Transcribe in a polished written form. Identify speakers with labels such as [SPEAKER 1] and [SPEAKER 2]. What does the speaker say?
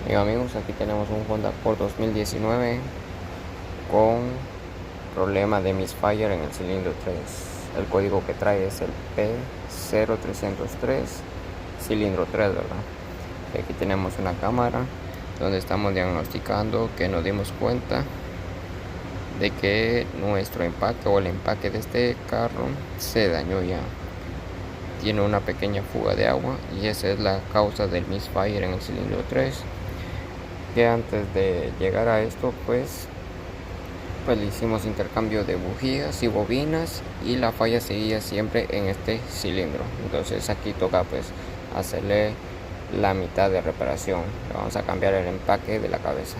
[SPEAKER 1] Bien amigos, aquí tenemos un Honda Accord 2019 con problema de misfire en el cilindro 3. El código que trae es el P0303 cilindro 3, ¿verdad? Y aquí tenemos una cámara donde estamos diagnosticando que nos dimos cuenta de que nuestro empaque o el empaque de este carro se dañó ya. Tiene una pequeña fuga de agua y esa es la causa del misfire en el cilindro 3. Que antes de llegar a esto pues le hicimos intercambio de bujías y bobinas y la falla seguía siempre en este cilindro. Entonces aquí toca pues hacerle la mitad de reparación. Le vamos a cambiar el empaque de la cabeza.